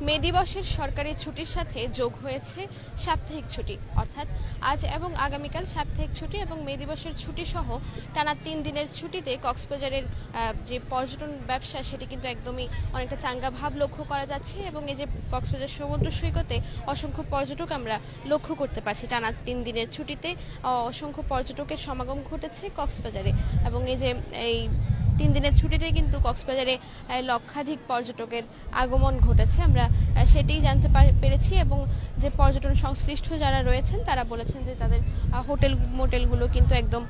মে দিবসের সরকারি ছুটির সাথে যোগ হয়েছে সাপ্তাহিক ছুটি, অর্থাৎ আজ এবং আগামীকাল সাপ্তাহিক ছুটি এবং মে দিবসের ছুটি সহ টানা 3 দিনের ছুটিতে কক্সবাজারের যে পর্যটন ব্যবসা সেটি কিন্তু একদমই অনেকটা চাঙ্গা ভাব লক্ষ্য করা যাচ্ছে। এবং এই যে কক্সবাজার সমুদ্র সৈকতে অসংখ্য পর্যটক আমরা লক্ষ্য করতে পারছি। টানা 3 দিনের ছুটিতে অসংখ্য পর্যটকের সমাগম ঘটেছে কক্সবাজারে। এবং এই যে এই 3 দিনের ছুটিতে কিন্তু কক্সবাজারে লক্ষাধিক পর্যটকের আগমন ঘটেছে, আমরা সেটাই জানতে পেরেছি। এবং যে পর্যটন সংশ্লিষ্ট যারা রয়েছেন তারা বলেছেন যে তাদের হোটেল মোটেলগুলো কিন্তু একদম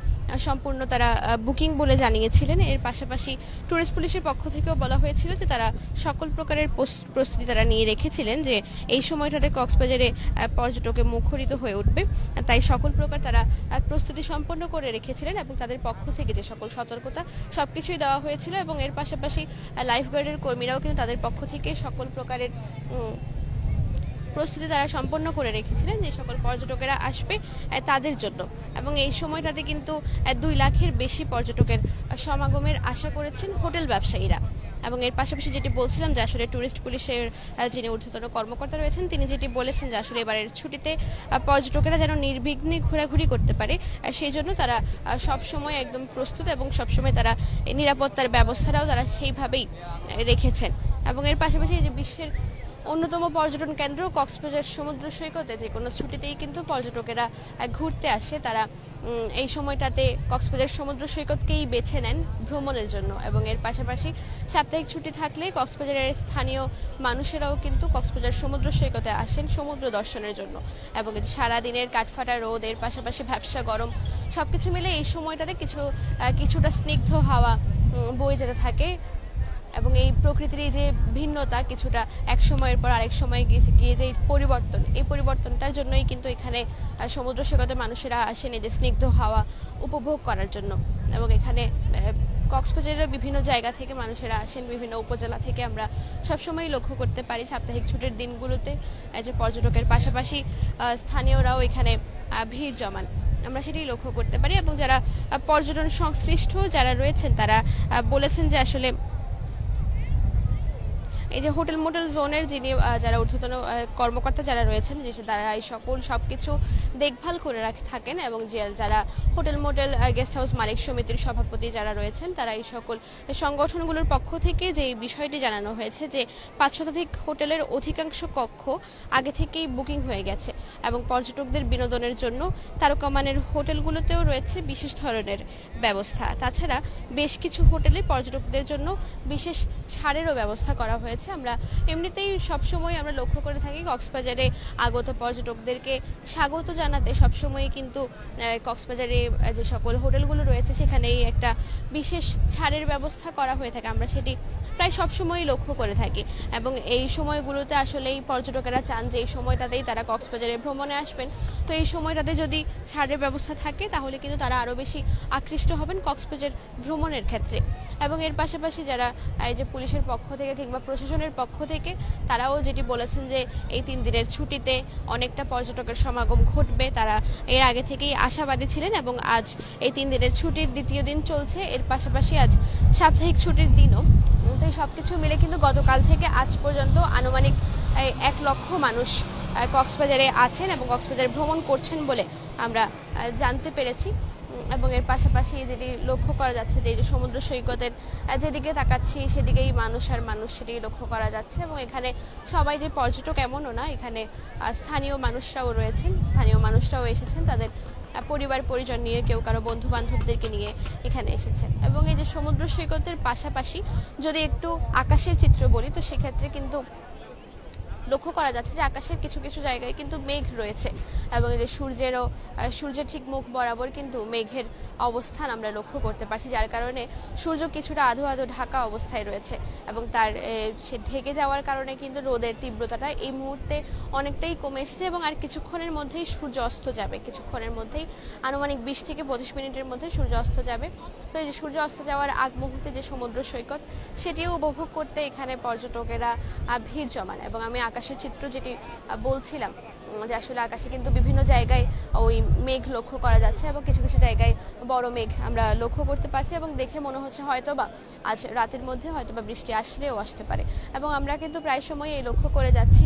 সম্পূর্ণ তারা বুকিং বলে জানিয়েছিলেন। এর পাশাপাশি ট্যুরিস্ট পুলিশের পক্ষ থেকেও বলা হয়েছিল যে তারা সকল প্রকারের প্রস্তুতি তারা নিয়ে রেখেছিলেন, যে এই সময়টাতে কক্সবাজারে পর্যটকে মুখরিত হয়ে উঠবে, তাই সকল প্রকার তারা প্রস্তুতি সম্পন্ন করে রেখেছিলেন। এবং তাদের পক্ষ থেকে যে সকল সতর্কতা সবকিছুই দেওয়া হয়েছিল। এবং এর পাশাপাশি লাইফগার্ডের কর্মীরাও কিন্তু তাদের পক্ষ থেকে সকল প্রকারের প্রস্তুতি তারা সম্পন্ন করে রেখেছিলেন যে সকল পর্যটকেরা আসবে তাদের জন্য। এবং এই সময়টাতে কিন্তু 2 লাখের বেশি পর্যটকের সমাগমের আশা করেছেন হোটেল ব্যবসায়ীরা। এবং এর পাশাপাশি যেটি বলছিলাম যে আসলে ট্যুরিস্ট পুলিশের যিনি ঊর্ধ্বতন কর্মকর্তা রয়েছেন তিনি যেটি বলেছেন যে আসলে এবারের ছুটিতে পর্যটকেরা যেন নির্বিঘ্নে ঘোরাঘুরি করতে পারে, সেই জন্য তারা সবসময় একদম প্রস্তুত এবং সবসময় তারা নিরাপত্তার ব্যবস্থাটাও তারা সেইভাবেই রেখেছেন। এবং এর পাশাপাশি এই যে বিশ্বের অন্যতম পর্যটন কেন্দ্র কক্সবাজার সমুদ্র সৈকতে যে কোনো ছুটিতেই কিন্তু পর্যটকেরা ঘুরতে আসে, তারা এই সময়টাতে কক্সবাজার সমুদ্র সৈকতকেই বেছে নেন ভ্রমণের জন্য। এবং এর পাশাপাশি সাপ্তাহিক ছুটি থাকলে কক্সবাজারের স্থানীয় মানুষেরাও কিন্তু কক্সবাজার সমুদ্র সৈকতে আসেন সমুদ্র দর্শনের জন্য। এবং সারাদিনের কাঠফাটা রোদ, এর পাশাপাশি ভ্যাপসা গরম, সবকিছু মিলে এই সময়টাতে কিছুটা স্নিগ্ধ হাওয়া বয়ে যেতে থাকে। এবং এই প্রকৃতির যে ভিন্নতা কিছুটা এক সময়ের পর আরেক সময় গিয়ে যে পরিবর্তন, এই পরিবর্তনটার জন্যই কিন্তু এখানে সমুদ্র সৈকতে মানুষেরা আসেন এই যে স্নিগ্ধ হাওয়া উপভোগ করার জন্য। এবং এখানে কক্সবাজারের বিভিন্ন জায়গা থেকে মানুষেরা আসেন, বিভিন্ন উপজেলা থেকে আমরা সবসময় লক্ষ্য করতে পারি সাপ্তাহিক ছুটির দিনগুলোতে যে পর্যটকের পাশাপাশি স্থানীয়রাও এখানে ভিড় জমান, আমরা সেটাই লক্ষ্য করতে পারি। এবং যারা পর্যটন সংশ্লিষ্ট যারা রয়েছেন তারা বলেছেন যে আসলে এই যে হোটেল মোটেল জোনের যিনি যারা ঊর্ধ্বতন কর্মকর্তা যারা রয়েছেন যে তারা এই সবকিছু দেখভাল করে থাকেন। এবং যারা হোটেল মোটেল গেস্ট হাউস মালিক সমিতির সভাপতি যারা রয়েছেন তারা এই সকল সংগঠনগুলোর পক্ষ থেকে যে বিষয়টি জানানো হয়েছে যে 5 শতাধিক হোটেলের অধিকাংশ কক্ষ আগে থেকেই বুকিং হয়ে গেছে। এবং পর্যটকদের বিনোদনের জন্য তারকামানের হোটেলগুলোতেও রয়েছে বিশেষ ধরনের ব্যবস্থা। তাছাড়া বেশ কিছু হোটেলে পর্যটকদের জন্য বিশেষ ছাড়েরও ব্যবস্থা করা হয়েছে। আমরা এমনিতেই সবসময় আমরা লক্ষ্য করে থাকি কক্সবাজারে আগত পর্যটকদেরকে স্বাগত জানাতে সবসময় কিন্তু কক্সবাজারে যে সকল হোটেলগুলো রয়েছে সেখানেই একটা বিশেষ ছাড়ের ব্যবস্থা করা হয়ে থাকে, আমরা সেটি প্রায় সবসময় লক্ষ্য করে থাকি। এবং এই সময়গুলোতে আসলে এই পর্যটকেরা চান যে এই সময়টাতেই তারা কক্সবাজারে ভ্রমণে আসবেন, তো এই সময়টাতে যদি ছাড়ের ব্যবস্থা থাকে তাহলে কিন্তু তারা আরও বেশি আকৃষ্ট হবেন কক্সবাজার ভ্রমণের ক্ষেত্রে। এবং এর পাশাপাশি যারা এই যে পুলিশের পক্ষ থেকে কিংবা প্রশাসনের পক্ষ থেকে তারাও যেটি বলেছেন যে এই 3 দিনের ছুটিতে অনেকটা পর্যটকের সমাগম ঘটবে, তারা এর আগে থেকেই আশাবাদী ছিলেন। এবং আজ এই 3 দিনের ছুটির দ্বিতীয় দিন চলছে, এর পাশাপাশি আজ সাপ্তাহিক ছুটির দিনও। তো এই সবকিছু মিলে কিন্তু গতকাল থেকে আজ পর্যন্ত আনুমানিক 1 লক্ষ মানুষ কক্সবাজারে আছেন এবং কক্সবাজারে ভ্রমণ করছেন বলে আমরা জানতে পেরেছি। এবং এর পাশাপাশি যেটি লক্ষ্য করা যাচ্ছে যে সমুদ্র সৈকতের যেদিকে তাকাচ্ছি সেদিকেই মানুষ আর মানুষ, সেটি লক্ষ্য করা যাচ্ছে। এবং এখানে সবাই যে পর্যটক এমনও না, এখানে স্থানীয় মানুষরাও রয়েছেন, স্থানীয় মানুষরাও এসেছেন তাদের পরিবার পরিজন নিয়ে, কেউ কারো বন্ধু বান্ধবদেরকে নিয়ে এখানে এসেছেন। এবং এই যে সমুদ্র সৈকতের পাশাপাশি যদি একটু আকাশের চিত্র বলি তো সেক্ষেত্রে কিন্তু লক্ষ্য করা যাচ্ছে যে আকাশের কিছু কিছু জায়গায় কিন্তু মেঘ রয়েছে। এবং এই যে সূর্যের ঠিক মুখ বরাবর কিন্তু মেঘের অবস্থান আমরা লক্ষ্য করতে পারছি, যার কারণে সূর্য কিছুটা আধো আধো ঢাকা অবস্থায় রয়েছে। এবং তার সে ঢেকে যাওয়ার কারণে কিন্তু রোদের তীব্রতাটা এই মুহূর্তে অনেকটাই কমে এসেছে। এবং আর কিছুক্ষণের মধ্যেই সূর্য অস্ত যাবে, কিছুক্ষণের মধ্যেই আনুমানিক 20 থেকে 25 মিনিটের মধ্যে সূর্য অস্ত যাবে। তো এই যে সূর্য অস্ত যাওয়ার আগ মুহূর্তে যে সমুদ্র সৈকত সেটিও উপভোগ করতে এখানে পর্যটকেরা ভিড় জমান। এবং আমি আকাশের চিত্র যেটি বলছিলাম যে আসলে আকাশে কিন্তু বিভিন্ন জায়গায় ওই মেঘ লক্ষ্য করা যাচ্ছে এবং কিছু কিছু জায়গায় বড় মেঘ আমরা লক্ষ্য করতে পারছি এবং দেখে মনে হচ্ছে হয়তোবা আজ রাতের মধ্যে হয়তোবা বৃষ্টি আসলেও আসতে পারে। এবং আমরা কিন্তু প্রায় সময় এই লক্ষ্য করে যাচ্ছি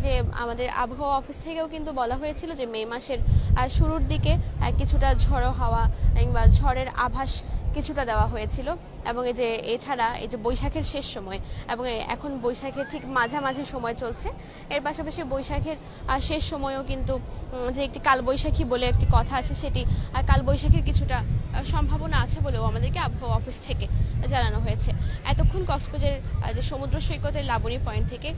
যে আমাদের আবহাওয়া অফিস থেকেও কিন্তু বলা হয়েছিল যে মে মাসের শুরুর দিকে কিছুটা ঝড়ো হাওয়া কিংবা ঝড়ের আভাস কিছুটা দেওয়া হয়েছিল এবং এছাড়া এই যে বৈশাখের শেষ সময় এবং এখন বৈশাখের ঠিক মাঝামাঝি সময় চলছে, এর পাশাপাশি বৈশাখের শেষ সময়ও কিন্তু যে একটি কালবৈশাখী বলে একটি কথা আছে, সেটি কালবৈশাখীর কিছুটা সম্ভাবনা আছে বলেও আমাদেরকে আবহাওয়া অফিস থেকে জানানো হয়েছে। এতক্ষণ কক্সবাজারের যে সমুদ্র সৈকতের লাবণী পয়েন্ট থেকে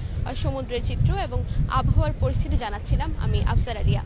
সমুদ্রের চিত্র এবং আবহাওয়ার পরিস্থিতি জানাচ্ছিলাম আমি আফসার আরিয়া।